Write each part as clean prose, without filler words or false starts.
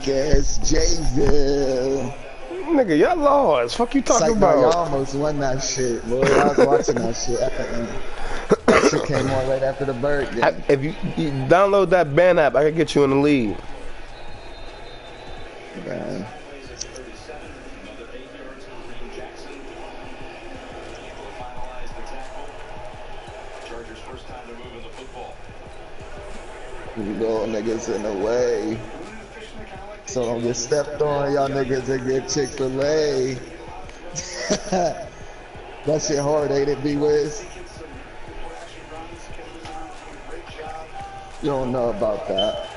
Vegas, Jayville. Nigga, y'all lost. Fuck you talking about? Y'all almost won that shit, boy. I was watching that shit at the end. That shit came on right after the bird game. If you download that band app, I can get you in the lead. Man. Little niggas in the way. So don't get stepped on, y'all niggas, and get Chick-fil-A. That shit hard, ain't it, boyz? You don't know about that.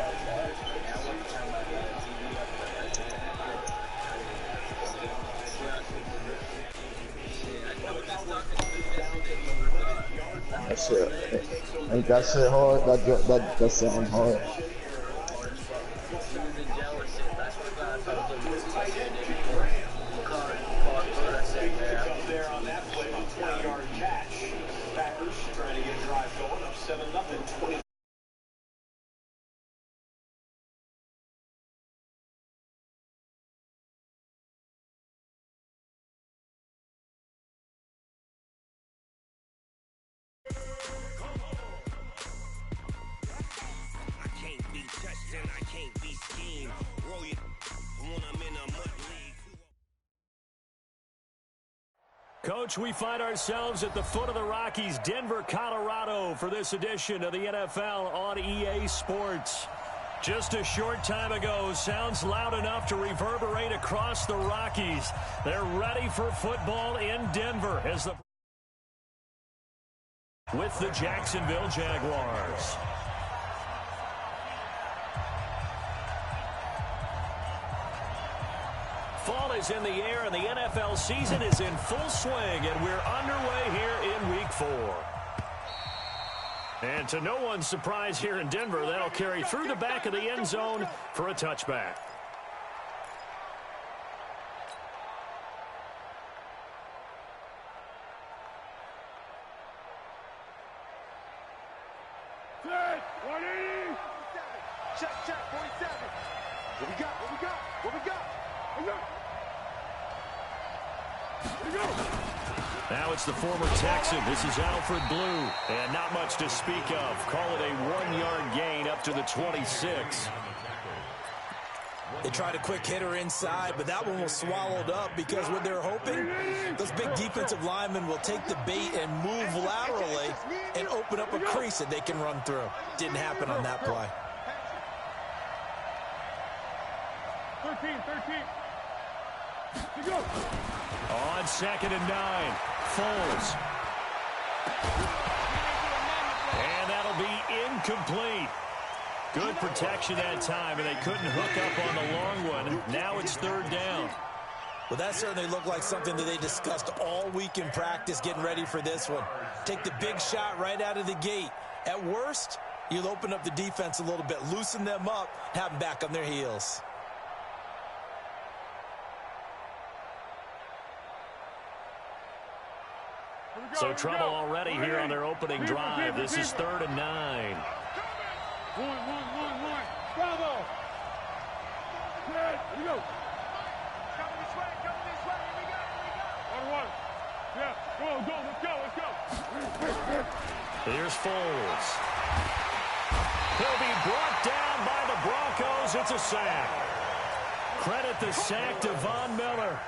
That shit, ain't that shit hard? That sound hard. Coach, we find ourselves at the foot of the Rockies, Denver, Colorado, for this edition of the NFL on EA Sports. Just a short time ago, sounds loud enough to reverberate across the Rockies. They're ready for football in Denver as with the Jacksonville Jaguars. Fall is in the air, and the NFL season is in full swing, and we're underway here in Week 4. And to no one's surprise here in Denver, that'll carry through the back of the end zone for a touchback. Set, 180. Check, 47. What we got? Now it's the former Texan. This is Alfred Blue. And not much to speak of. Call it a 1-yard gain up to the 26. They tried a quick hitter inside, but that one was swallowed up because what they're hoping, those big defensive linemen will take the bait and move laterally and open up a crease that they can run through. Didn't happen on that play. 13. To go. On 2nd and 9, Foles. And that'll be incomplete. Good protection that time, and they couldn't hook up on the long one. Now it's 3rd down. Well, that certainly looked like something that they discussed all week in practice getting ready for this one. Take the big shot right out of the gate. At worst, you'll open up the defense a little bit, loosen them up, have them back on their heels. So trouble already here on their opening drive. This is 3rd and 9. One. Bravo. Here we go. Come this way. Here we go. 1. Yeah. Let's go. Here's Foles. He'll be brought down by the Broncos. It's a sack. Credit the sack to Von Miller.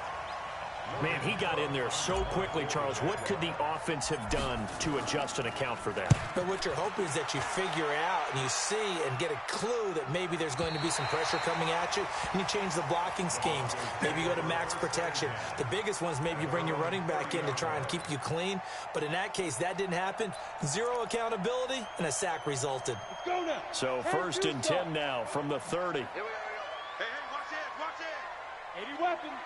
Man, he got in there so quickly, Charles. What could the offense have done to adjust and account for that? But what you're hoping is that you figure out and you see and get a clue that maybe there's going to be some pressure coming at you, and you change the blocking schemes. Maybe you go to max protection. The biggest one is maybe you bring your running back in to try and keep you clean. But in that case, that didn't happen. Zero accountability, and a sack resulted. Let's go now. So 1st and 10 now from the 30. Here we go. Hey, watch it. 80 weapons.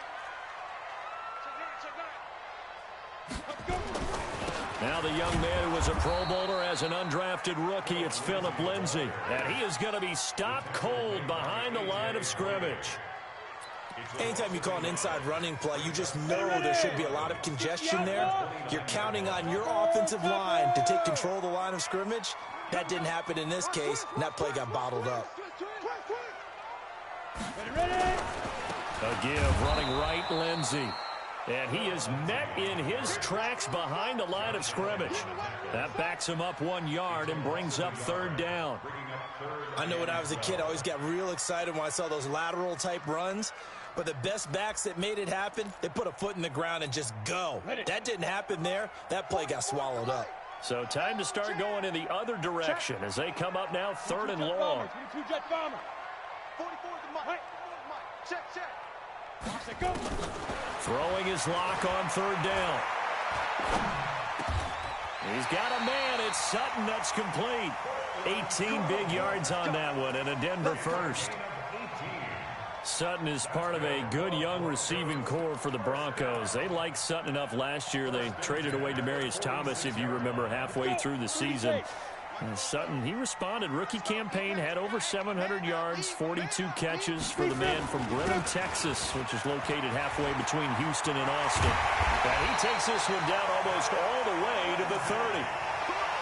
Now the young man who was a Pro Bowler as an undrafted rookie, it's Phillip Lindsay. And he is going to be stopped cold behind the line of scrimmage. Anytime you call an inside running play, you just know there should be a lot of congestion there. You're counting on your offensive line to take control of the line of scrimmage. That didn't happen in this case, and that play got bottled up. A give, running right, Lindsey. And he is met in his tracks behind the line of scrimmage. That backs him up 1 yard and brings up third down. I know when I was a kid, I always got real excited when I saw those lateral type runs. But the best backs that made it happen, they put a foot in the ground and just go. That didn't happen there. That play got swallowed up. So time to start going in the other direction as they come up now third and long. Throwing his lock on third down. He's got a man. It's Sutton. That's complete. 18 big yards on that one and a Denver first. Sutton is part of a good young receiving core for the Broncos. They liked Sutton enough last year. They traded away Demaryius Thomas, if you remember, halfway through the season. And Sutton, he responded. Rookie campaign, had over 700 yards, 42 catches for the man from Brenham, Texas, which is located halfway between Houston and Austin. And he takes this one down almost all the way to the 30.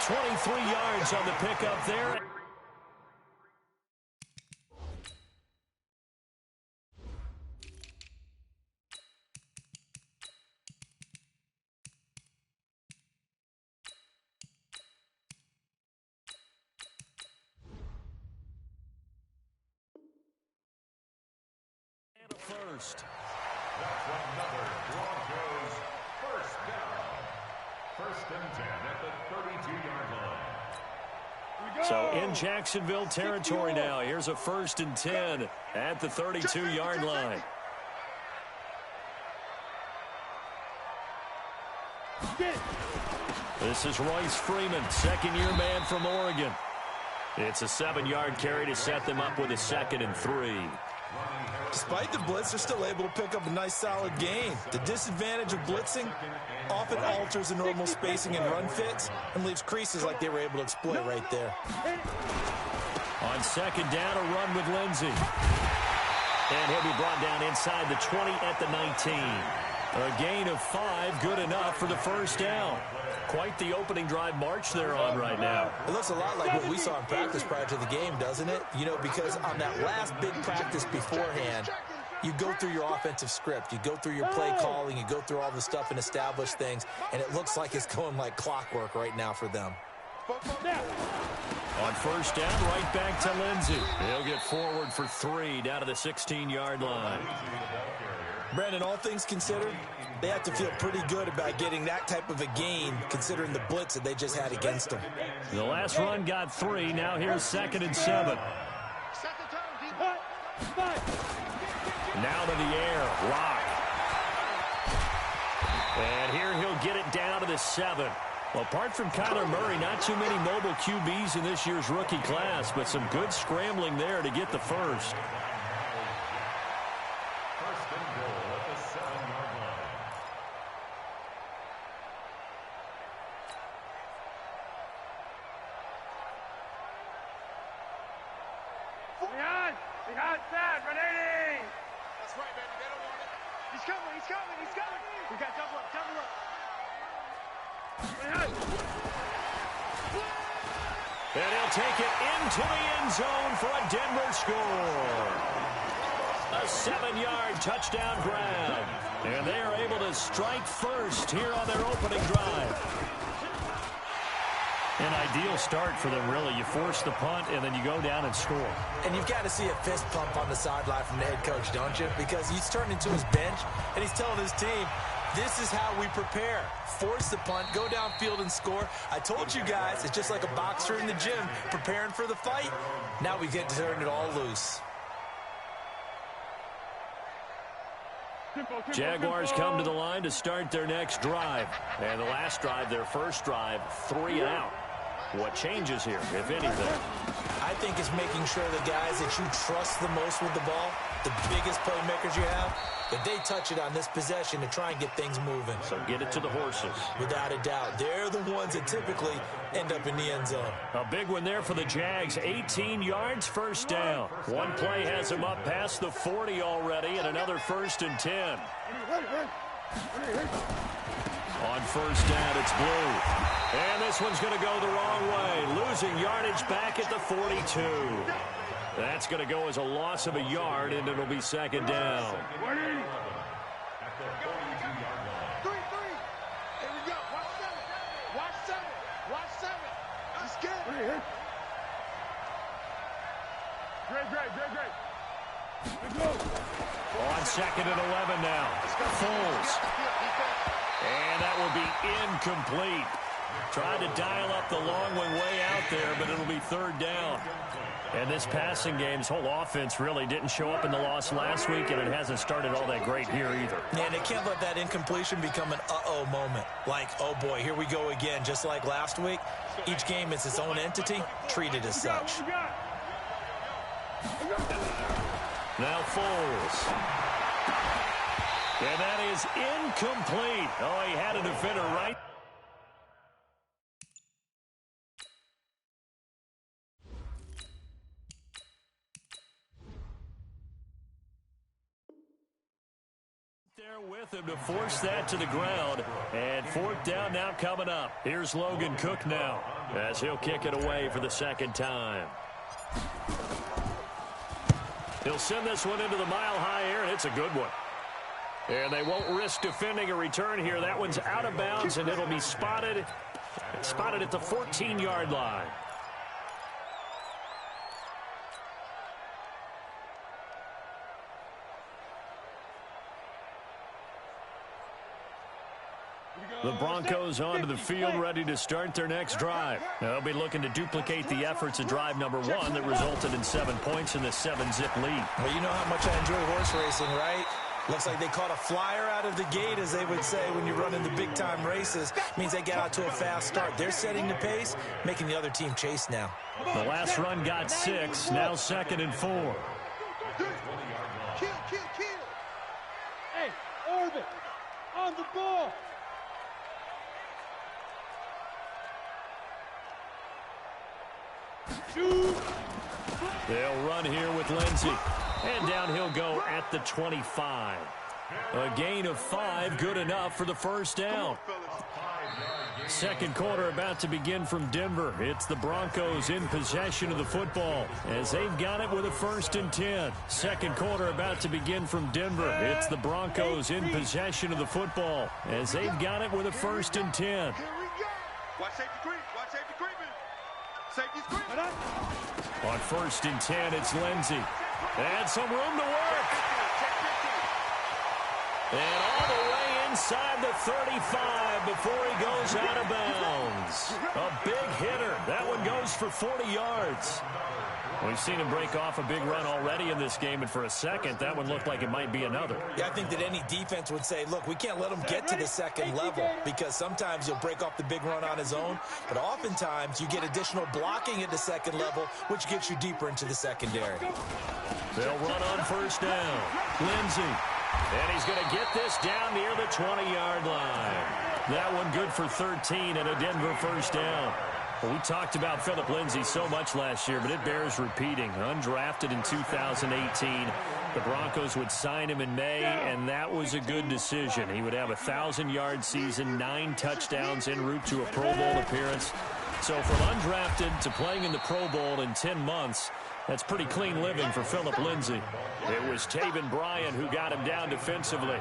23 yards on the pickup there. First. That's another Broncos first down. First and 10 at the 32-yard line. So in Jacksonville territory now. Here's a first and 10 at the 32-yard line. This is Royce Freeman, second-year man from Oregon. It's a 7-yard carry to set them up with a 2nd and 3. Despite the blitz, they're still able to pick up a nice, solid gain. The disadvantage of blitzing often alters the normal spacing and run fits and leaves creases like they were able to exploit right there. On second down, a run with Lindsey. And he'll be brought down inside the 20 at the 19. A gain of 5, good enough for the first down. Quite the opening drive march they're on right now. It looks a lot like what we saw in practice prior to the game, doesn't it? You know, because on that last big practice beforehand, you go through your offensive script, you go through your play calling, you go through all the stuff and establish things, and it looks like it's going like clockwork right now for them. On first down, right back to Lindsey. He'll get forward for 3 down to the 16-yard line. Brandon, all things considered, they have to feel pretty good about getting that type of a gain considering the blitz that they just had against them. The last run got 3. Now here's 2nd and 7. Now to the air. Lock. And here he'll get it down to the 7. Well, apart from Kyler Murray, not too many mobile QBs in this year's rookie class, but some good scrambling there to get the first. And he'll take it into the end zone for a Denver score. A 7-yard touchdown grab. And they are able to strike first here on their opening drive. An ideal start for them, really. You force the punt, and then you go down and score. And you've got to see a fist pump on the sideline from the head coach, don't you? Because he's turning to his bench, and he's telling his team, this is how we prepare. Force the punt, go downfield and score. I told you guys, it's just like a boxer in the gym preparing for the fight. Now we get to turn it all loose. Jaguars come to the line to start their next drive. And the last drive, their first drive, 3 and out. What changes here, if anything? I think it's making sure the guys that you trust the most with the ball, the biggest playmakers you have, that they touch it on this possession to try and get things moving. So get it to the horses. Without a doubt. They're the ones that typically end up in the end zone. A big one there for the Jags. 18 yards, first down. One play has them up past the 40 already, and another 1st and 10. On first down, it's Blue. And this one's going to go the wrong way. Losing yardage back at the 42. That's going to go as a loss of a yard, and it'll be second down. At the 42-yard line. 3-3. Here we go. Watch 7. Watch 7. He's scared. Great. On second and 11 now. Foles. And that will be incomplete. Tried to dial up the long one way out there, but it'll be third down. And this passing game's whole offense really didn't show up in the loss last week, and it hasn't started all that great here either. Yeah, and they can't let that incompletion become an uh-oh moment. Like, oh boy, here we go again. Just like last week, each game is its own entity, treated as such. Now Foles. And that is incomplete. Oh, he had a defender right. There with him to force that to the ground. And fourth down now coming up. Here's Logan Cook now as he'll kick it away for the second time. He'll send this one into the mile-high air, and it's a good one. And they won't risk defending a return here. That one's out of bounds, and it'll be spotted at the 14-yard line. The Broncos onto the field, ready to start their next drive. They'll be looking to duplicate the efforts of drive number 1 that resulted in 7 points in the 7-zip lead. Well, you know how much I enjoy horse racing, right? Looks like they caught a flyer out of the gate, as they would say when you run in the big-time races. Means they get out to a fast start. They're setting the pace, making the other team chase now. The last run got 6, now second and 4. Kill. Hey, Orbit, on the ball. They'll run here with Lindsey. And down he'll go at the 25. A gain of 5, good enough for the first down. Second quarter about to begin from Denver. It's the Broncos in possession of the football as they've got it with a 1st and 10. Second quarter about to begin from Denver. It's the Broncos in possession of the football as they've got it with a 1st and 10. Here we go. Watch safety creeping. Safety's creeping. On 1st and 10, it's Lindsey. And some room to work. And all the way inside the 35 before he goes out of bounds. A big hitter. That one goes for 40 yards. We've seen him break off a big run already in this game, and for a second, that one looked like it might be another. Yeah, I think that any defense would say, look, we can't let him get to the second level, because sometimes he'll break off the big run on his own, but oftentimes you get additional blocking at the second level, which gets you deeper into the secondary. They'll run on 1st down. Lindsey. And he's going to get this down near the 20-yard line. That one good for 13 and a Denver 1st down. Well, we talked about Phillip Lindsay so much last year, but it bears repeating. Undrafted in 2018. The Broncos would sign him in May, and that was a good decision. He would have a 1,000-yard season, 9 touchdowns en route to a Pro Bowl appearance. So from undrafted to playing in the Pro Bowl in 10 months, that's pretty clean living for Phillip Lindsay. It was Taven Bryan who got him down defensively.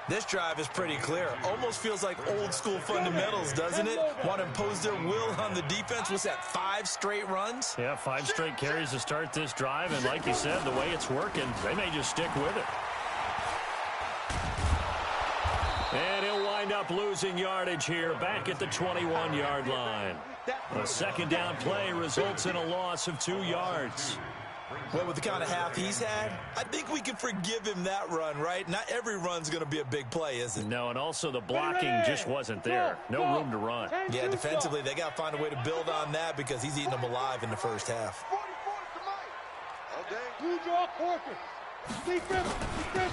This drive is pretty clear. Almost feels like old-school fundamentals, doesn't it? Want to impose their will on the defense. What's that, 5 straight runs? Yeah, 5 straight carries to start this drive, and like you said, the way it's working, they may just stick with it. And he'll wind up losing yardage here, back at the 21-yard line. A second down play results in a loss of 2 yards. Well, with the kind of half he's had, I think we can forgive him that run, right? Not every run's going to be a big play, is it? No, and also the blocking just wasn't there. No room to run. Yeah, defensively, they got to find a way to build on that because he's eating them alive in the first half.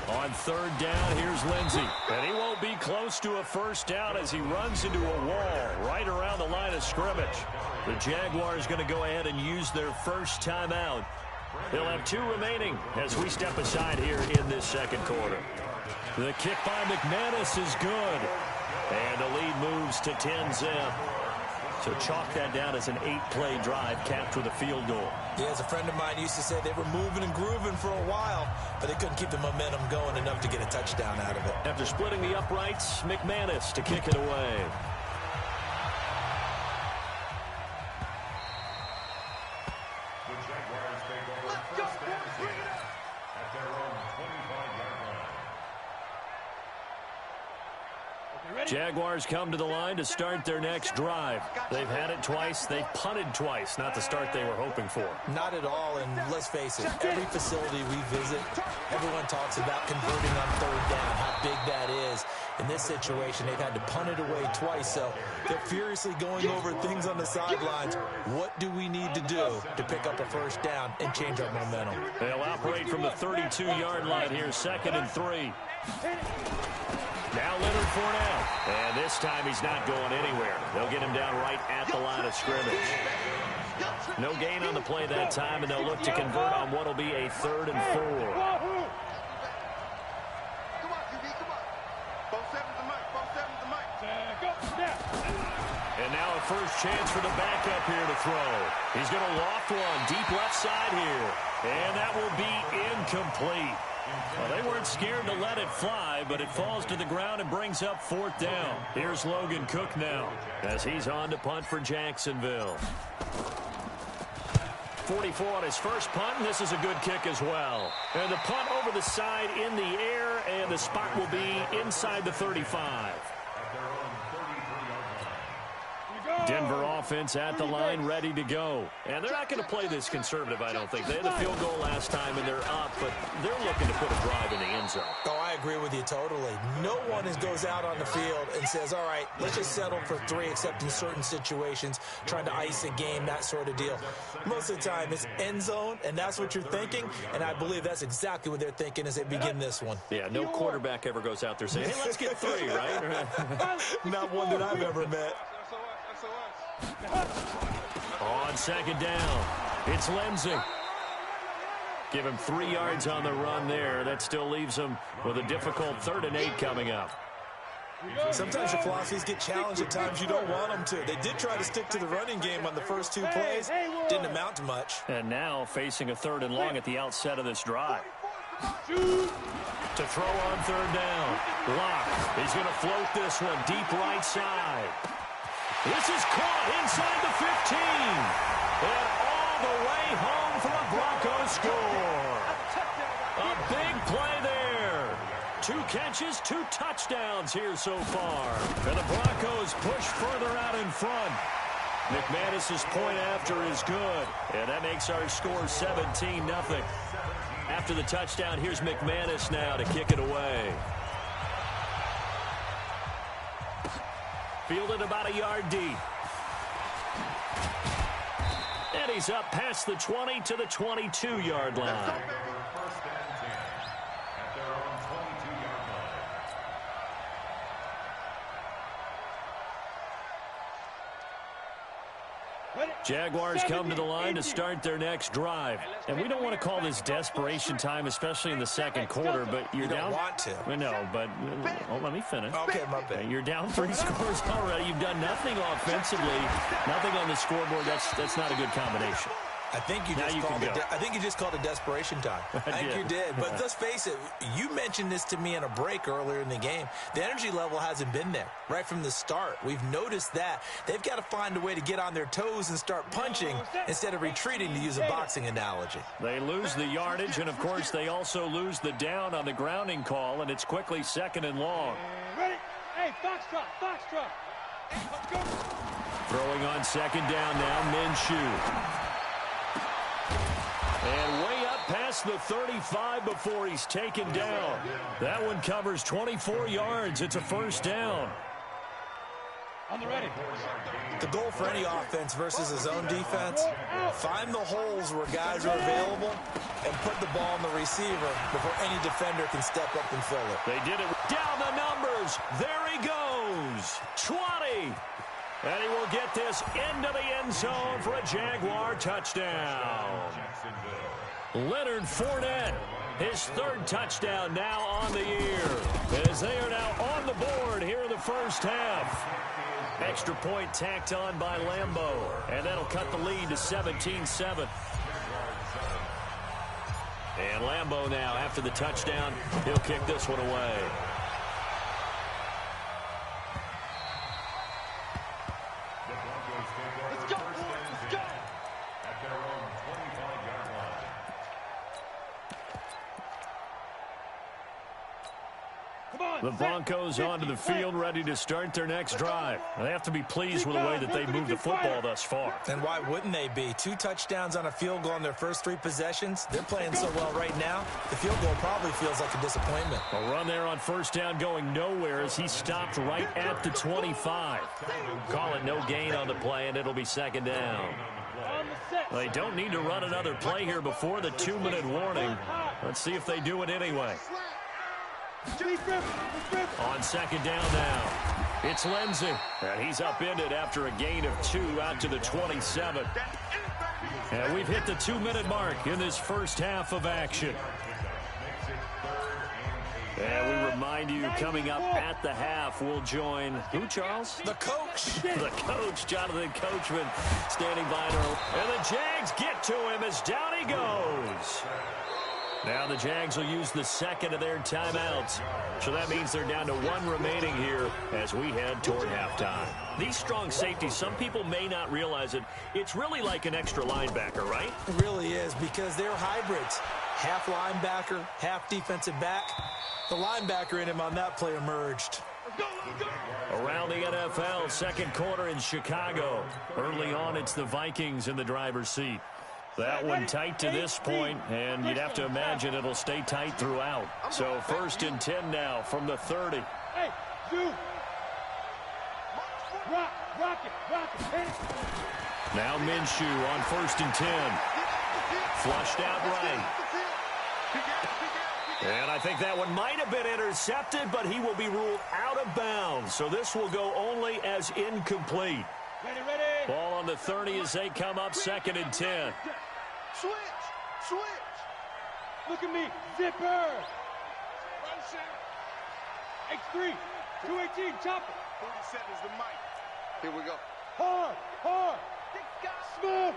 On 3rd down, here's Lindsey. And he won't be close to a 1st down as he runs into a wall right around the line of scrimmage. The Jaguars going to go ahead and use their first timeout. They'll have 2 remaining as we step aside here in this second quarter. The kick by McManus is good. And the lead moves to 10-zip. So chalk that down as an 8-play drive capped with a field goal. Yeah, as a friend of mine used to say, they were moving and grooving for a while, but they couldn't keep the momentum going enough to get a touchdown out of it. After splitting the uprights, McManus to kick it away. The Jaguars take over first and 10 at their own 25-yard line. Jaguars come to the line to start their next drive. They've had it twice. They've punted twice. Not the start they were hoping for. Not at all, and let's face it, every facility we visit, everyone talks about converting on third down, how big that is. In this situation, they've had to punt it away twice, so they're furiously going over things on the sidelines. What do we need to do to pick up a first down and change our momentum? They'll operate from the 32-yard line here, 2nd and 3. Now Leonard Fournette. And this time he's not going anywhere. They'll get him down right at the line of scrimmage. No gain on the play that time, and they'll look to convert on what will be a 3rd and 4. Come on, QB, come on. 4-7's the mic, 4-7's the mic. And now a first chance for the backup here to throw. He's going to loft one deep left side here. And that will be incomplete. Well, they weren't scared to let it fly, but it falls to the ground and brings up 4th down. Here's Logan Cook now as he's on to punt for Jacksonville. 44 on his first punt, and this is a good kick as well. And the punt over the side in the air, and the spot will be inside the 35. Denver offense at the line, ready to go. And they're not going to play this conservative, I don't think. They had the field goal last time, and they're up, but they're looking to put a drive in the end zone. Oh, I agree with you totally. No one goes out on the field and says, all right, let's just settle for 3, except in certain situations, trying to ice a game, that sort of deal. Most of the time, it's end zone, and that's what you're thinking, and I believe that's exactly what they're thinking as they begin this one. Yeah, no quarterback ever goes out there saying, hey, let's get 3, right? Not one that I've ever met. On 2nd down, it's Lindsey. Give him 3 yards on the run there. That still leaves him with a difficult 3rd and 8 coming up. Sometimes your philosophies get challenged at times you don't want them to. They did try to stick to the running game on the first 2 plays. Didn't amount to much. And now facing a 3rd and long at the outset of this drive. To throw on 3rd down. Locke. He's going to float this one deep right side. This is caught inside the 15. And all the way home for the Broncos score. A big play there. 2 catches, 2 touchdowns here so far. And the Broncos push further out in front. McManus's point after is good. And that makes our score 17-0. After the touchdown, here's McManus now to kick it away. Fielded about a yard deep. And he's up past the 20 to the 22-yard line. Jaguars come to the line to start their next drive. And we don't want to call this desperation time, especially in the 2nd quarter, but you're down. You don't want to. I know, but let me finish. Okay, my bad. You're down 3 scores already. You've done nothing offensively, nothing on the scoreboard. That's not a good combination. I think you just called it desperation time. I think you did. But let's face it, you mentioned this to me in a break earlier in the game. The energy level hasn't been there right from the start. We've noticed that. They've got to find a way to get on their toes and start punching instead of retreating, to use a boxing analogy. They lose the yardage, and, of course, they also lose the down on the grounding call, and it's quickly 2nd and long. Ready? Hey, foxtrot, foxtrot. Let's go. Throwing on 2nd down now, Minshew. And way up past the 35 before he's taken down. That one covers 24 yards. It's a 1st down. On the ready. The goal for any offense versus his own defense, find the holes where guys are available and put the ball on the receiver before any defender can step up and fill it. They did it. Down the numbers. There he goes. 20. And he will get this into the end zone for a Jaguar touchdown. Leonard Fournette, his 3rd touchdown now on the year, as they are now on the board here in the 1st half. Extra point tacked on by Lambeau. And that'll cut the lead to 17-7. And Lambeau now, after the touchdown, he'll kick this one away. Let's go, boys. Let's go. At their own 25-yard line. The Broncos onto the field, ready to start their next drive. They have to be pleased with the way that they've moved the football thus far. And why wouldn't they be? 2 touchdowns on a field goal in their first 3 possessions. They're playing so well right now, the field goal probably feels like a disappointment. A run there on first down going nowhere as he stopped right at the 25. Call it no gain on the play, and it'll be second down. They don't need to run another play here before the 2-minute warning. Let's see if they do it anyway. On second down now, it's Lindsey. And he's upended after a gain of 2 out to the 27. And we've hit the 2-minute mark in this first half of action. And we remind you, coming up at the half, we'll join, who, Charles? The coach. The coach, Jonathan Coachman, standing by. And the Jags get to him as down he goes. Now the Jags will use the second of their timeouts. So that means they're down to 1 remaining here as we head toward halftime. These strong safeties, some people may not realize it. It's really like an extra linebacker, right? It really is, because they're hybrids. Half linebacker, half defensive back. The linebacker in him on that play emerged. Around the NFL, second quarter in Chicago. Early on, it's the Vikings in the driver's seat. That one tight to this point, and you'd have to imagine it'll stay tight throughout. So 1st and 10 now from the 30. Hey, you. Rock it. Now Minshew on 1st and 10. Flushed out right. And I think that one might have been intercepted, but he will be ruled out of bounds. So this will go only as incomplete. Ready. Ball on the 30 as they come up 2nd and 10. Switch. Look at me. Zipper. Right center. X3. 218. Chopper. 47 is the mic. Here we go. Hard. Smooth.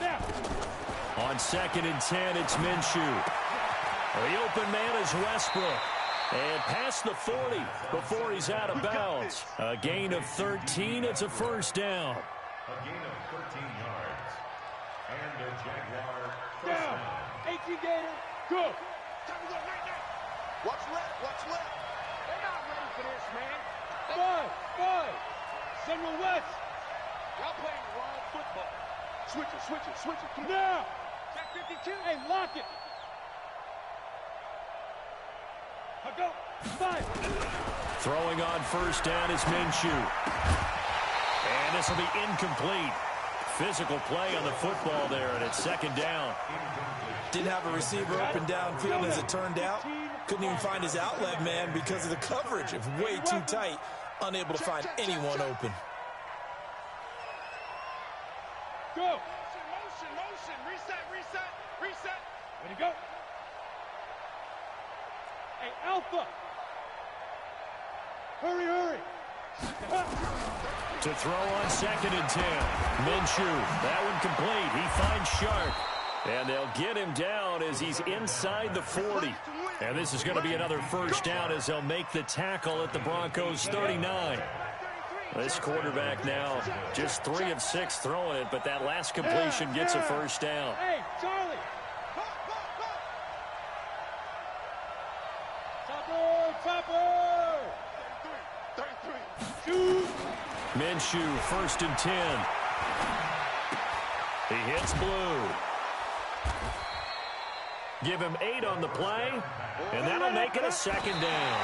Now. On 2nd and 10, it's Minshew. The open man is Westbrook. And past the 40 before he's out of bounds. A gain of 13. It's a first down. A gain of 13 yards. And the Jaguar first Down. down. 18 Gator. Go. Time to go right now. Watch left. They're not ready for this, man. Five. Central West. Y'all playing the wrong football. Switch it. Come now. Check 52. Hey, lock it. I'll go. 5. Throwing on first down is Minshew. And this will be incomplete. Physical play on the football there, and it's second down. Didn't have a receiver open downfield as it turned out. Couldn't even find his outlet man because of the coverage. It was way too tight. Unable to find anyone open. Go. Motion. Reset. Ready, go. Hey, Alpha. Hurry. To throw on 2nd and 10. Minshew, that one complete. He finds Sharp. And they'll get him down as he's inside the 40. And this is going to be another first down as they'll make the tackle at the Broncos 39. This quarterback now just 3 of 6 throwing it, but that last completion gets a first down. Hey, Charlie. Chopper. 33. Shoot. Minshew, 1st and 10. He hits blue. Give him 8 on the play, and that'll make it a second down.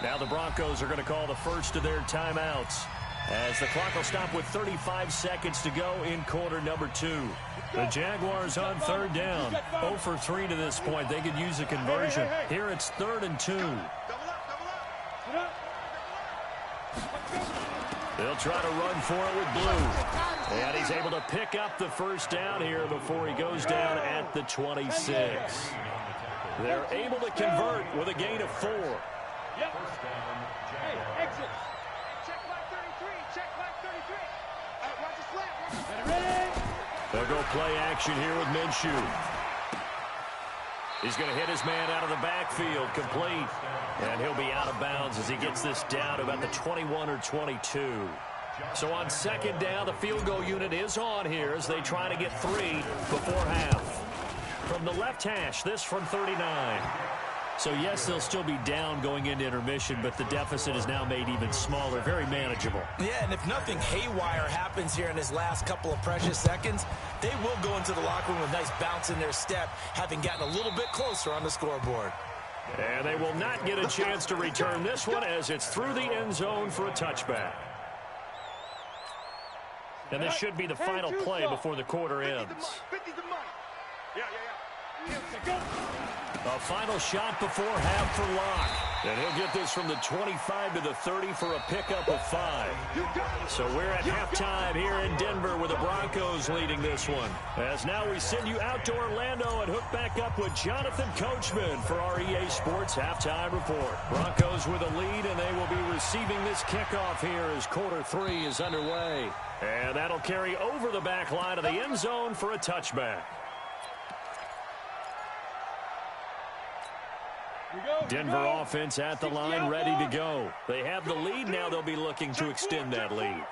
Now the Broncos are going to call the first of their timeouts as the clock will stop with 35 seconds to go in quarter number 2. The Jaguars on 3rd down. 0 for 3 to this point. They could use a conversion. Here it's 3rd and 2. They'll try to run for it with Blue. And he's able to pick up the first down here before he goes down at the 26. They're able to convert with a gain of 4. Yep. Hey, exit. Check line 33. Check line 33. Watch the slap. Ready? They'll go play action here with Minshew. He's going to hit his man out of the backfield, complete. And he'll be out of bounds as he gets this down to about the 21 or 22. So on second down, the field goal unit is on here as they try to get 3 before half. From the left hash, this from 39. So, yes, they'll still be down going into intermission, but the deficit is now made even smaller, very manageable. Yeah, and if nothing haywire happens here in his last couple of precious seconds, they will go into the locker room with a nice bounce in their step, having gotten a little bit closer on the scoreboard. And they will not get a chance to return this one as it's through the end zone for a touchback. And this should be the final play before the quarter ends. A final shot before half for Locke. And he'll get this from the 25 to the 30 for a pickup of 5. So we're at halftime here in Denver with the Broncos leading this one. As now we send you out to Orlando and hook back up with Jonathan Coachman for our EA Sports Halftime Report. Broncos with a lead, and they will be receiving this kickoff here as quarter 3 is underway. And that'll carry over the back line of the end zone for a touchback. Denver offense at the line, ready to go. They have the lead now. They'll be looking to extend that lead.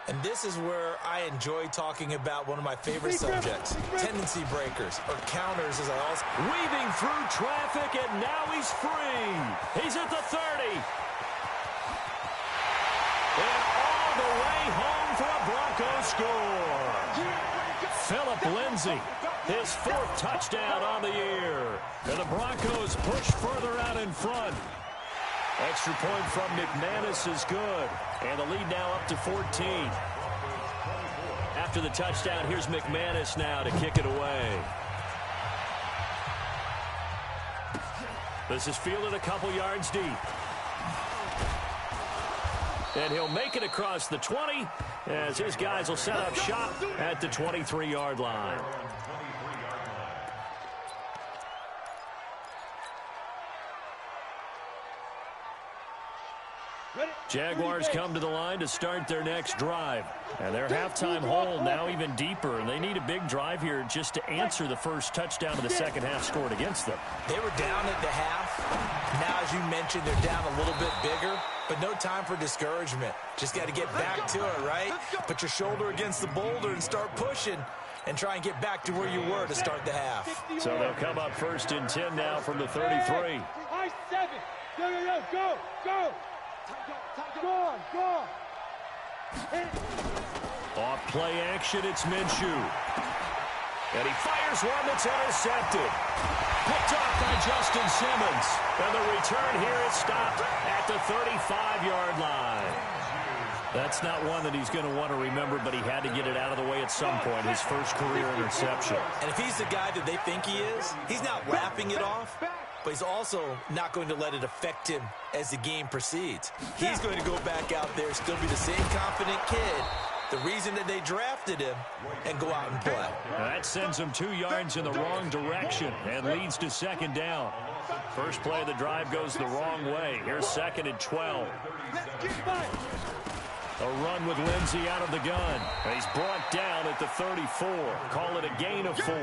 And this is where I enjoy talking about one of my favorite subjects, tendency breakers, or counters as I also... Weaving through traffic, and now he's free. He's at the 30. And all the way home for a Broncos score. Philip Lindsay, his 4th touchdown on the year. And the Broncos push further out in front. Extra point from McManus is good. And the lead now up to 14. After the touchdown, here's McManus now to kick it away. This is fielded a couple yards deep. And he'll make it across the 20 as his guys will set up shop at the 23-yard line. Jaguars come to the line to start their next drive. And their halftime hole now even deeper. And they need a big drive here just to answer the first touchdown of the second half scored against them. They were down at the half. Now, as you mentioned, they're down a little bit bigger. But no time for discouragement. Just got to get back to it, right? Put your shoulder against the boulder and start pushing. And try and get back to where you were to start the half. So they'll come up 1st and 10 now from the 33. Go, go, go. Go. Off play action, it's Minshew. And he fires one that's intercepted. Picked off by Justin Simmons. And the return here is stopped at the 35-yard line. That's not one that he's going to want to remember, but he had to get it out of the way at some point, his first career interception. And if he's the guy that they think he is, he's not laughing it off, but he's also not going to let it affect him as the game proceeds. He's going to go back out there, still be the same confident kid, the reason that they drafted him, and go out and play. That sends him 2 yards in the wrong direction and leads to second down. First play of the drive goes the wrong way. Here's 2nd and 12. A run with Lindsay out of the gun. And he's brought down at the 34. Call it a gain of 4.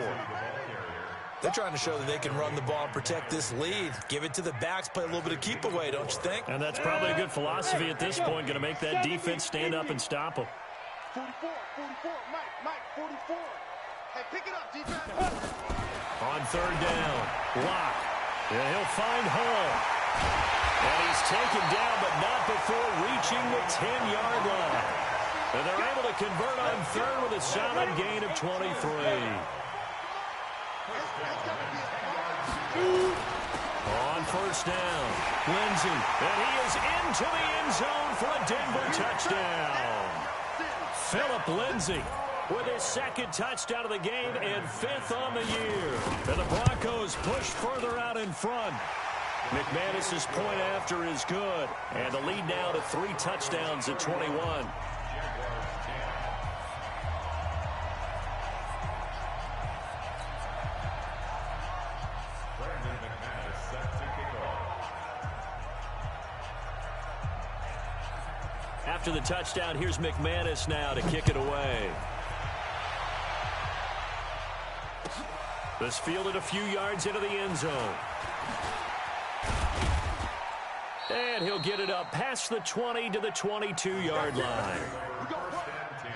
They're trying to show that they can run the ball and protect this lead. Give it to the backs, play a little bit of keep away, don't you think? And that's probably a good philosophy at this point. Going to make that defense stand up and stop them. 44, Mike, 44. Hey, pick it up, defense. On 3rd down, Locke. And he'll find Hall. And he's taken down, but not before reaching the 10-yard line. And they're able to convert on 3rd with a solid gain of 23. On 1st down, Lindsay. And he is into the end zone for a Denver touchdown. Philip Lindsay with his 2nd touchdown of the game and 5th on the year. And the Broncos push further out in front. McManus's point after is good. And the lead now to 3 touchdowns at 21. After the touchdown, here's McManus now to kick it away. This fielded a few yards into the end zone. And he'll get it up past the 20 to the 22-yard line. First and 10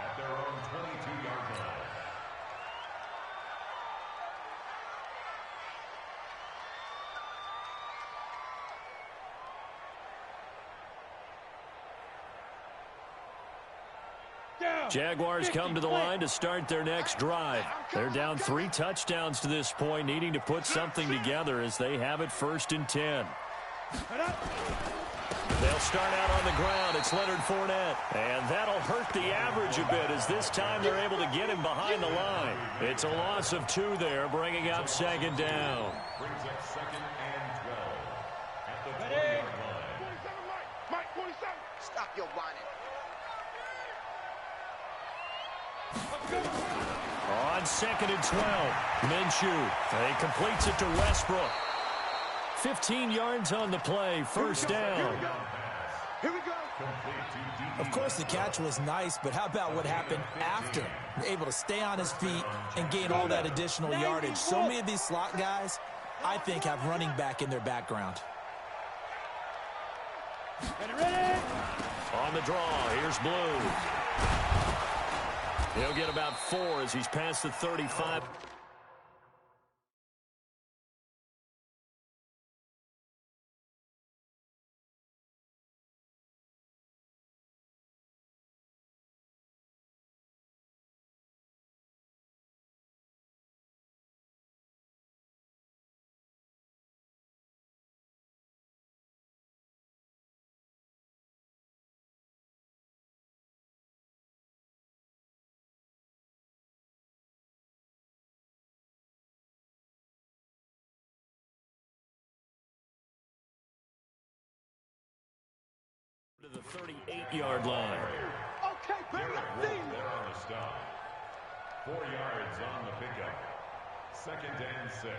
at their own 22-yard line. Jaguars come to the line to start their next drive. They're down 3 touchdowns to this point, needing to put something together as they have it 1st and 10. They'll start out on the ground. It's Leonard Fournette. And that'll hurt the average a bit as this time they're able to get him behind the line. It's a loss of 2 there, bringing up 2nd down. Brings up 2nd and 12 at the 20-yard line. 27, Mike, 27. Stop your whining. On 2nd and 12, Minshew. He completes it to Westbrook. 15 yards on the play, 1st down. Here we go. Of course, the catch was nice, but how about what happened after? Able to stay on his feet and gain all that additional yardage. So many of these slot guys, I think, have running back in their background. Ready? On the draw, here's Blue. He'll get about 4 as he's past the 35. To the 38-yard line. Okay, baby, I see you. There on the stop. 4 yards on the pickup. 2nd and 6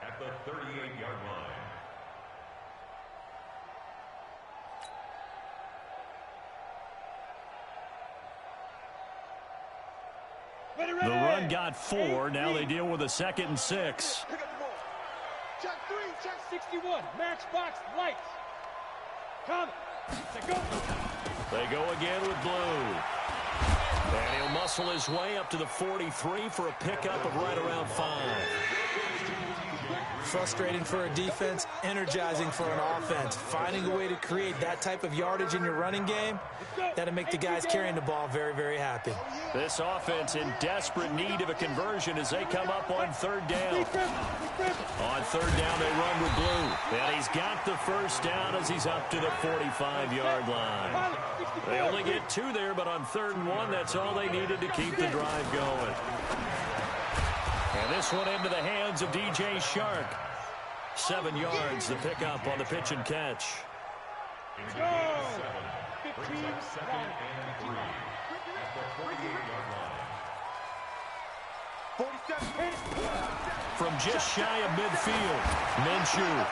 at the 38-yard line. The run got 4. Now they deal with a 2nd and 6. Pick up the ball. Check 3, check 61. Max box, lights. Come. They go again with Blue. And he'll muscle his way up to the 43 for a pickup of right around 5. Frustrating for a defense, energizing for an offense. Finding a way to create that type of yardage in your running game, that'll make the guys carrying the ball very, very happy. This offense in desperate need of a conversion as they come up on 3rd down. On 3rd down, they run with Blue. And he's got the 1st down as he's up to the 45-yard line. They only get 2 there, but on 3rd and 1, that's all they needed to keep the drive going. And this one into the hands of DJ Shark. 7 yards, the pickup on the pitch and catch. It's a gain of 7. Brings up 2nd and 3 at the 48-yard line. 47. From just shy of midfield, Minshew.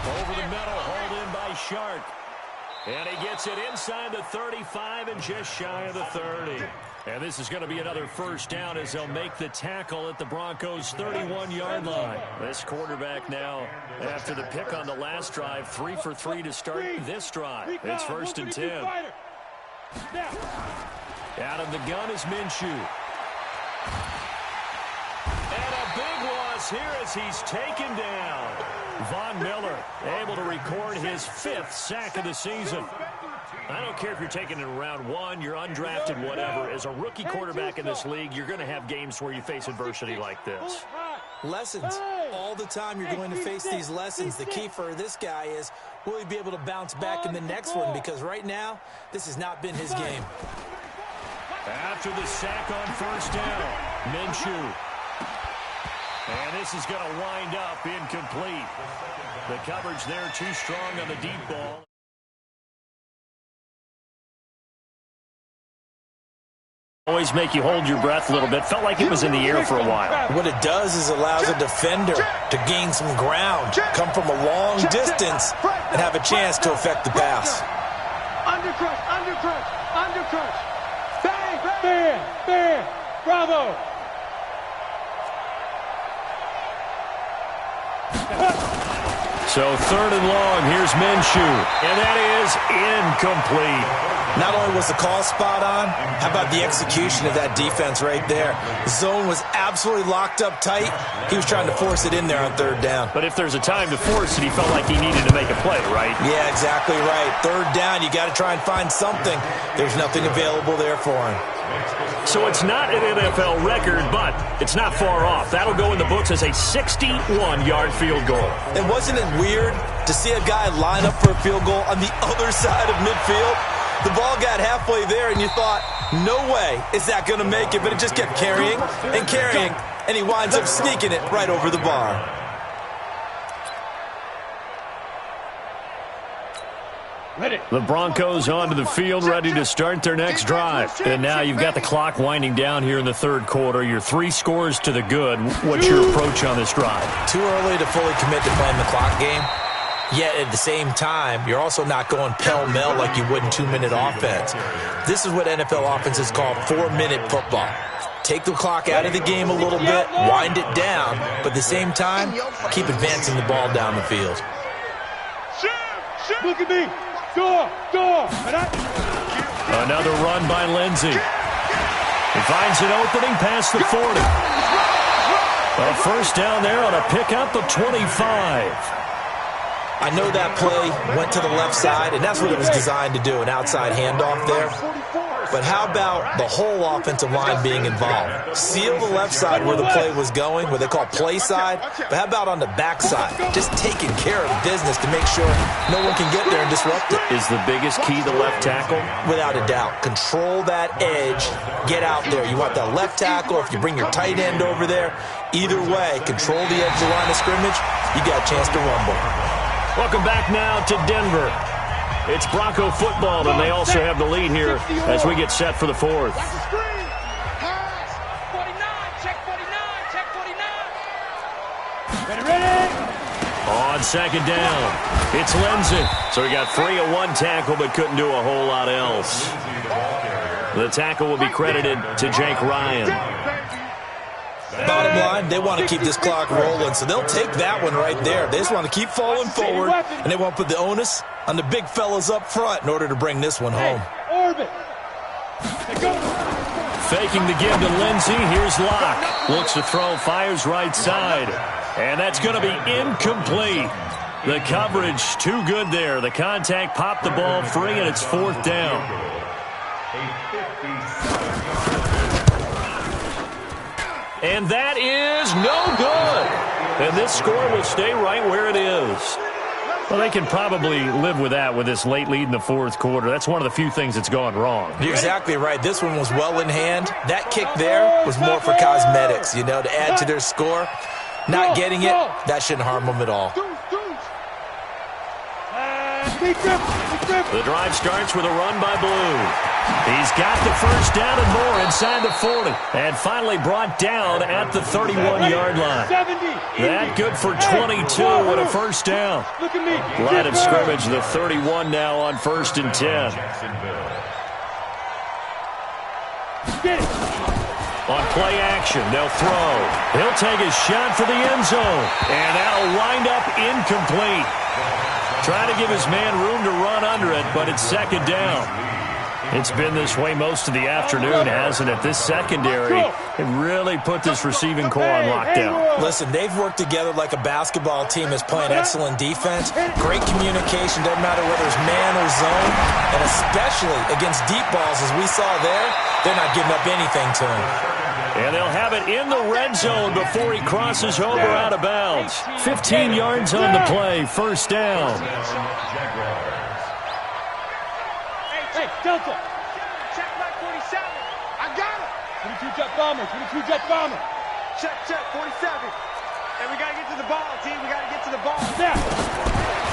Over the middle, hauled in by Shark. And he gets it inside the 35 and just shy of the 30. And this is going to be another 1st down as they'll make the tackle at the Broncos' 31-yard line. This quarterback now, after the pick on the last drive, 3 for 3 to start this drive. It's 1st and 10. Out of the gun is Minshew. And a big loss here as he's taken down. Von Miller able to record his 5th sack of the season. I don't care if you're taking it in round 1, you're undrafted, whatever. As a rookie quarterback in this league, you're going to have games where you face adversity like this. Lessons. All the time you're going to face these lessons. The key for this guy is, will he be able to bounce back in the next one? Because right now, this has not been his game. After the sack on 1st down, Minshew. And this is going to wind up incomplete. The coverage there too strong on the deep ball. Always make you hold your breath a little bit. Felt like it was in the air for a while. What it does is allows a defender to gain some ground, come from a long distance, and have a chance to affect the pass. Undercrush, undercrush, undercrush. Bang, bang, bang. Bravo. So 3rd and long, here's Minshew. And that is incomplete. Not only was the call spot on, how about the execution of that defense right there? The zone was absolutely locked up tight. He was trying to force it in there on 3rd down. But if there's a time to force it, he felt like he needed to make a play, right? Yeah, exactly right. 3rd down, you got to try and find something. There's nothing available there for him. So it's not an NFL record, but it's not far off. That'll go in the books as a 61-yard field goal. And wasn't it weird to see a guy line up for a field goal on the other side of midfield? The ball got halfway there, and you thought, no way is that going to make it, but it just kept carrying and carrying, and he winds up sneaking it right over the bar. The Broncos onto the field, ready to start their next drive. And now you've got the clock winding down here in the 3rd quarter. You're 3 scores to the good. What's your approach on this drive? Too early to fully commit to playing the clock game. Yet at the same time, you're also not going pell-mell like you would in 2-minute offense. This is what NFL offenses call 4-minute football. Take the clock out of the game a little bit, wind it down, but at the same time, keep advancing the ball down the field. Look at me. Door. Another run by Lindsey. He finds an opening past the 40. A first down there on a pickup of 25. I know that play went to the left side, and that's what it was designed to do, an outside handoff there. But how about the whole offensive line being involved? Seal the left side where the play was going, what they call play side. But how about on the back side? Just taking care of business to make sure no one can get there and disrupt it. Is the biggest key the left tackle? Without a doubt. Control that edge. Get out there. You want that left tackle, if you bring your tight end over there. Either way, control the edge of the line of scrimmage. You got a chance to rumble. Welcome back now to Denver. It's Bronco football, and they also have the lead here as we get set for the 4th. 49, check 49, check 49. Ready. On 2nd down, it's Lindsey. So he got free of 1 tackle but couldn't do a whole lot else. The tackle will be credited to Jake Ryan. Bottom line, they want to keep this clock rolling, so they'll take that one right there. They just want to keep falling forward, and they want to put the onus on the big fellas up front in order to bring this one home. Faking the give to Lindsey. Here's Locke. Looks to throw, fires right side. And that's going to be incomplete. The coverage too good there. The contact popped the ball free, and it's 4th down. And that is no good. And this score will stay right where it is. Well, they can probably live with that with this late lead in the 4th quarter. That's one of the few things that's gone wrong. You're exactly right. This one was well in hand. That kick there was more for cosmetics, you know, to add to their score. Not getting it, that shouldn't harm them at all. The drive starts with a run by Blue. He's got the first down and more inside the 40. And finally brought down at the 31-yard line. That good for 22 and a first down. Line of scrimmage, the 31 now on 1st and 10. On play action, they'll throw. He'll take a shot for the end zone. And that'll wind up incomplete. Trying to give his man room to run under it, but it's 2nd down. It's been this way most of the afternoon, hasn't it? This secondary, it really put this receiving core on lockdown. Listen, they've worked together like a basketball team is playing excellent defense. Great communication, doesn't matter whether it's man or zone. And especially against deep balls, as we saw there, they're not giving up anything to him. And they'll have it in the red zone before he crosses over out of bounds. 15 yards on the play, 1st down. Hey, Delta. Check back 47. I got it. 22 jet bomber, 22 jet bomber. Check, 47. Hey, we got to get to the ball, team. We got to get to the ball.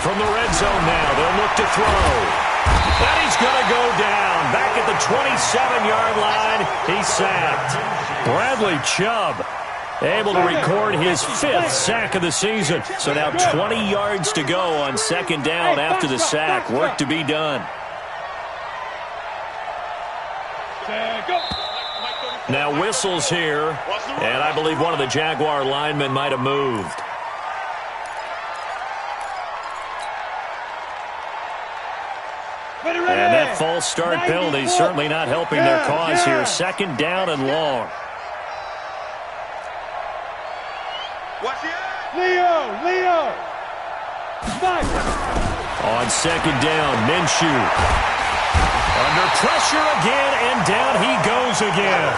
From the red zone now, they'll look to throw. And he's going to go down. Back at the 27-yard line, he's sacked. Bradley Chubb able to record his 5th sack of the season. So now 20 yards to go on second down after the sack. Work to be done. Now whistles here, and I believe one of the Jaguar linemen might have moved. And that false start penalty certainly not helping their cause here. Second down and long. Leo! On second down, Minshew. Under pressure again, and down he goes again.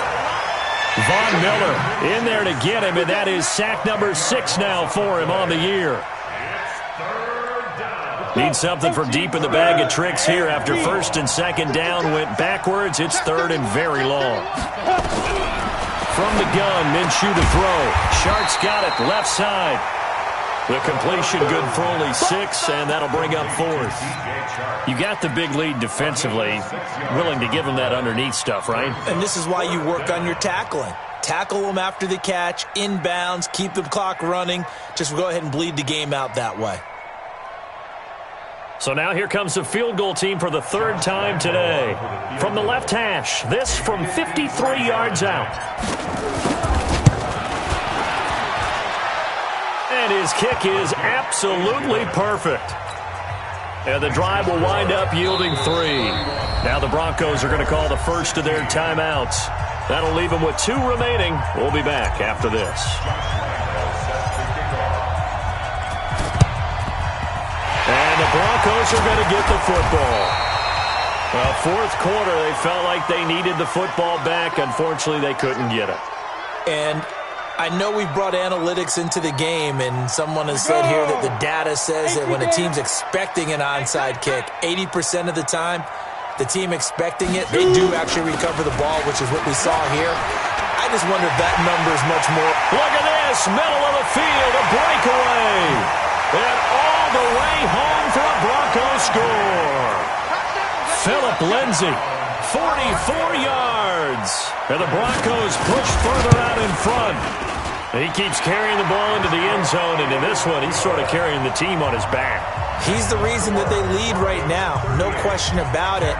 Von Miller in there to get him, and that is sack number 6 now for him on the year. Need something from deep in the bag of tricks here after first and second down went backwards. It's third and very long. From the gun, Minshew to throw. Sharks got it, left side. The completion good for only 6, and that'll bring up 4th. You got the big lead defensively. Willing to give them that underneath stuff, right? And this is why you work on your tackling. Tackle them after the catch, inbounds, keep the clock running. Just go ahead and bleed the game out that way. So now here comes the field goal team for the 3rd time today. From the left hash, this from 53 yards out. And his kick is absolutely perfect. And the drive will wind up yielding 3. Now the Broncos are going to call the first of their timeouts. That'll leave them with 2 remaining. We'll be back after this. And the Broncos are going to get the football. Well, 4th quarter, they felt like they needed the football back. Unfortunately, they couldn't get it. And I know we brought analytics into the game, and someone has said here that the data says that when a team's expecting an onside kick, 80% of the time, the team expecting it, they do actually recover the ball, which is what we saw here. I just wonder if that number is much more. Look at this, middle of the field, a breakaway. And all the way home for a Broncos score. Phillip Lindsay, 44 yards. And the Broncos push further out in front. He keeps carrying the ball into the end zone, and in this one, he's sort of carrying the team on his back. He's the reason that they lead right now, no question about it.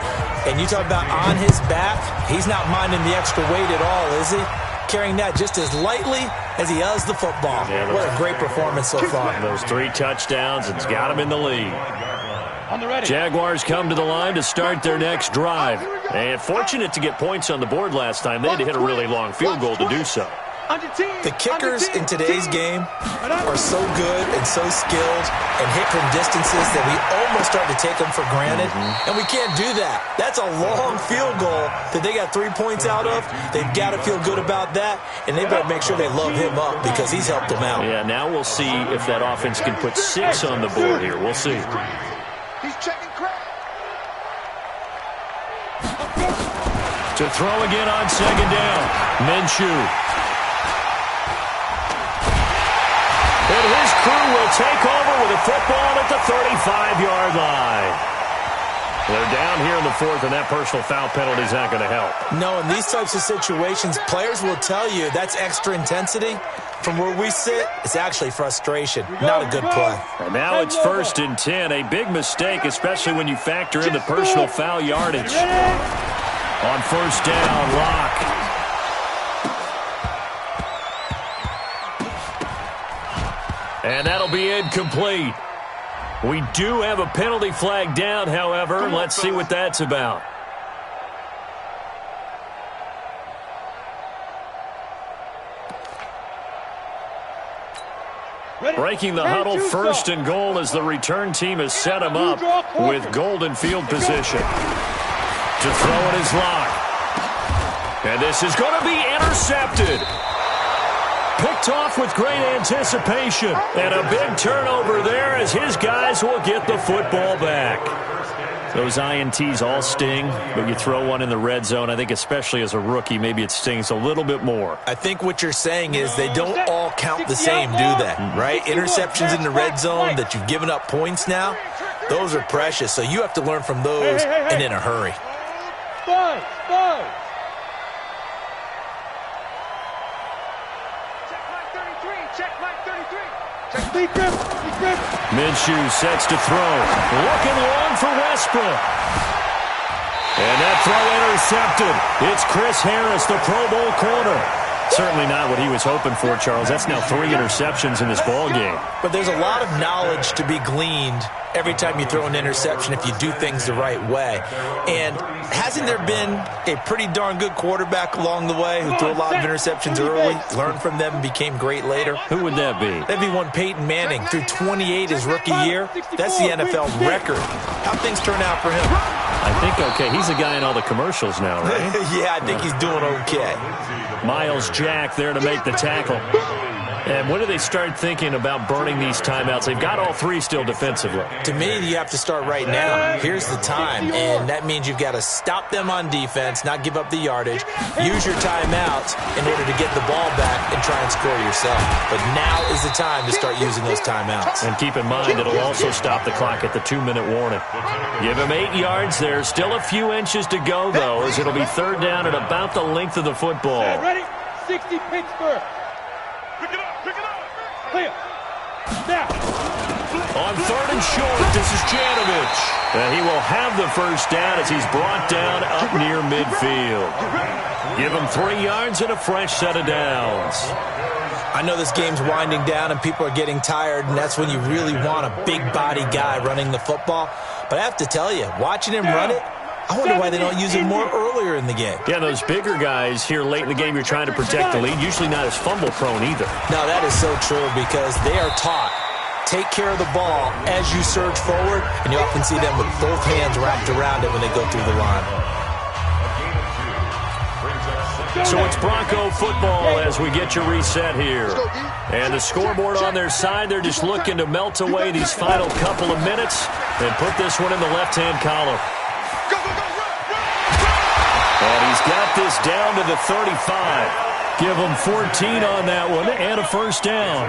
And you talk about on his back, he's not minding the extra weight at all, is he? Carrying that just as lightly as he does the football. Yeah, what a great performance so far. Those 3 touchdowns, it's got him in the lead. Jaguars come to the line to start their next drive. And fortunate to get points on the board last time. They had to hit a really long field goal to do so. The kickers in today's game are so good and so skilled and hit from distances that we almost start to take them for granted. And we can't do that. That's a long field goal that they got 3 points out of. They've got to feel good about that, and they better make sure they love him up because he's helped them out. Yeah, now we'll see if that offense can put 6 on the board here. We'll see. He's checking credit. To throw again on second down. Minshew. And his crew will take over with a football at the 35-yard line. They're down here in the 4th, and that personal foul penalty is not going to help. No, in these types of situations, players will tell you that's extra intensity. From where we sit, it's actually frustration. Not a good play. And now it's 1st and 10. A big mistake, especially when you factor in the personal foul yardage. On 1st down, Locke. And that'll be incomplete. We do have a penalty flag down, however. Let's see what that's about. Breaking the huddle, 1st and goal as the return team has set him up with golden field position. To throw it is Locke. And this is going to be intercepted. Picked off with great anticipation. And a big turnover there as his guys will get the football back. Those INTs all sting, but you throw one in the red zone, I think especially as a rookie, maybe it stings a little bit more. I think what you're saying is they don't all count the same, do they? Right? Interceptions in the red zone that you've given up points now, those are precious. So you have to learn from those and in a hurry. Boyz. Check my 33. Check Lee Grip. Minshew sets to throw. Looking long for Westbrook. And that throw intercepted. It's Chris Harris, the Pro Bowl corner. Certainly not what he was hoping for, Charles. That's now 3 interceptions in this ball game. But there's a lot of knowledge to be gleaned every time you throw an interception if you do things the right way. And hasn't there been a pretty darn good quarterback along the way who threw a lot of interceptions early, learned from them, and became great later? Who would that be? That'd be one Peyton Manning, threw 28 his rookie year. That's the NFL record. How'd things turn out for him? I think okay. He's a guy in all the commercials now, right? Yeah, I think he's doing okay. Miles Jack there to make the tackle. And when do they start thinking about burning these timeouts? They've got all 3 still defensively. To me, you have to start right now. Here's the time, and that means you've got to stop them on defense, not give up the yardage, use your timeouts in order to get the ball back and try and score yourself. But now is the time to start using those timeouts. And keep in mind, it'll also stop the clock at the 2-minute warning. Give him 8 yards there. Still a few inches to go, though, as it'll be 3rd down at about the length of the football. Ready? 60 Pittsburgh. Pick it up. Clear. Now. On 3rd and short, this is Janovich. And he will have the first down as he's brought down up near midfield. Give him 3 yards and a fresh set of downs. I know this game's winding down and people are getting tired, and that's when you really want a big body guy running the football. But I have to tell you, watching him run it, I wonder why they don't use him more earlier in the game. Yeah, those bigger guys here late in the game, you're trying to protect the lead, usually not as fumble-prone either. No, that is so true because they are taught, take care of the ball as you surge forward, and you often see them with both hands wrapped around it when they go through the line. So it's Bronco football as we get your reset here. And the scoreboard on their side, they're just looking to melt away these final couple of minutes and put this one in the left-hand column. And he's got this down to the 35. Give him 14 on that one and a first down.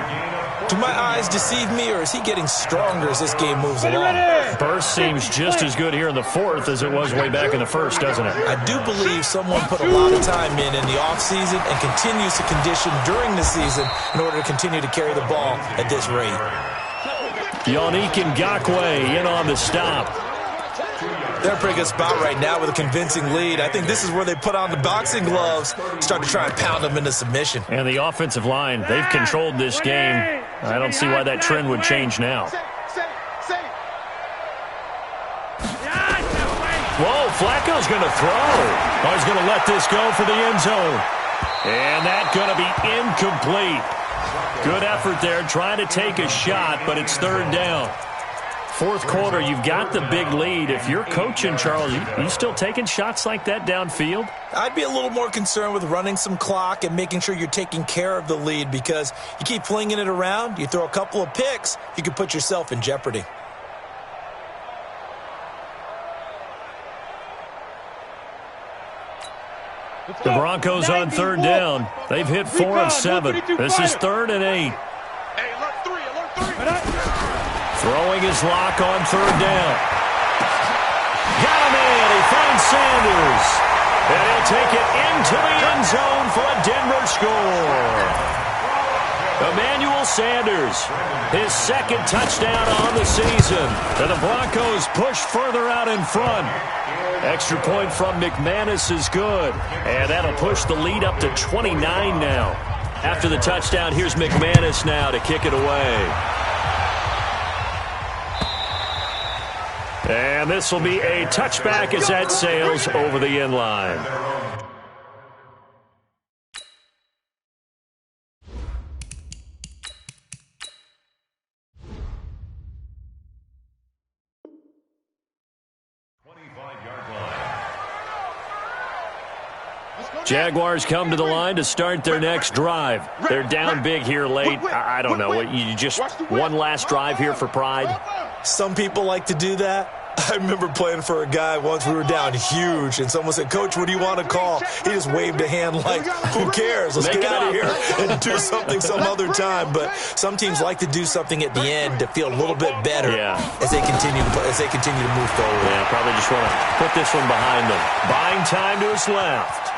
Do my eyes deceive me, or is he getting stronger as this game moves along? Burst seems just as good here in the 4th as it was way back in the 1st, doesn't it? I do believe someone put a lot of time in the offseason and continues to condition during the season in order to continue to carry the ball at this rate. Yannick Ngakoue in on the stop. They're in a pretty good spot right now with a convincing lead. I think this is where they put on the boxing gloves, start to try and pound them into submission. And the offensive line, they've controlled this game. I don't see why that trend would change now. Whoa, Flacco's going to throw. Oh, he's going to let this go for the end zone. And that's going to be incomplete. Good effort there, trying to take a shot, but it's 3rd down. 4th quarter, you've got the big lead. If you're coaching, Charles, you still taking shots like that downfield? I'd be a little more concerned with running some clock and making sure you're taking care of the lead because you keep flinging it around, you throw a couple of picks, you can put yourself in jeopardy. The Broncos on 3rd down. They've hit 4 of 7. This is 3rd and 8. Throwing his lock on 3rd down. Got him in. He finds Sanders. And he'll take it into the end zone for a Denver score. Emmanuel Sanders, his 2nd touchdown on the season. And the Broncos push further out in front. Extra point from McManus is good. And that'll push the lead up to 29 now. After the touchdown, here's McManus now to kick it away. And this will be a touchback as that sails over the end line. Jaguars come to the line to start their next drive. They're down big here late. I don't know. You just one last drive here for pride? Some people like to do that. I remember playing for a guy once. We were down huge, and someone said, "Coach, what do you want to call?" He just waved a hand like, "Who cares? Let's get out of here and do something some other time." But some teams like to do something at the end to feel a little bit better as they continue to play, as they continue to move forward. Yeah, probably just want to put this one behind them. Buying time to his left.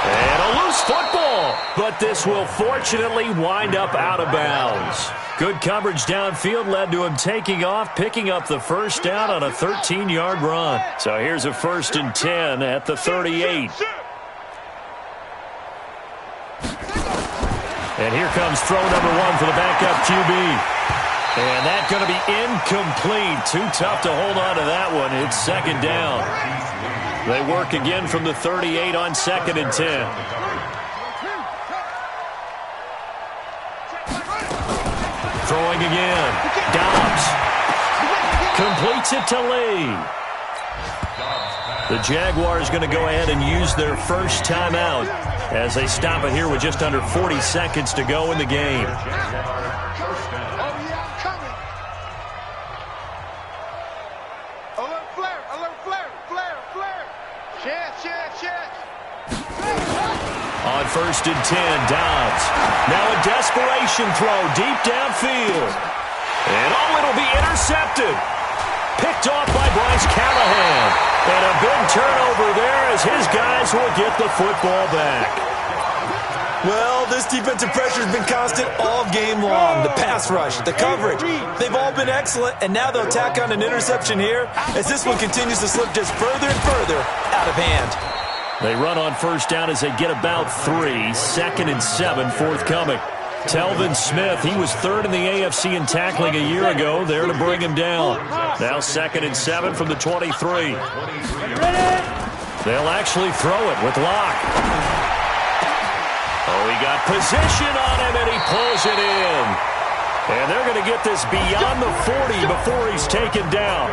And a loose football, but this will fortunately wind up out of bounds. Good coverage downfield led to him taking off, picking up the first down on a 13-yard run. So here's a 1st and 10 at the 38. And here comes throw number 1 for the backup QB. And that's going to be incomplete. Too tough to hold on to that one. It's 2nd down. They work again from the 38 on 2nd and 10. Throwing again. Dobbs. Completes it to Lee. The Jaguars going to go ahead and use their first timeout as they stop it here with just under 40 seconds to go in the game. On 1st and 10, Dobbs. Now a desperation throw deep downfield. And it'll be intercepted. Picked off by Bryce Callahan. And a big turnover there as his guys will get the football back. Well, this defensive pressure has been constant all game long. The pass rush, the coverage, they've all been excellent, and now they'll tack on an interception here as this one continues to slip just further and further out of hand. They run on 1st down as they get about 3. 2nd and 7 forthcoming. Telvin Smith, he was 3rd in the AFC in tackling a year ago, there to bring him down. Now 2nd and 7 from the 23. They'll actually throw it with Locke. Oh, he got position on him, and he pulls it in. And they're going to get this beyond the 40 before he's taken down.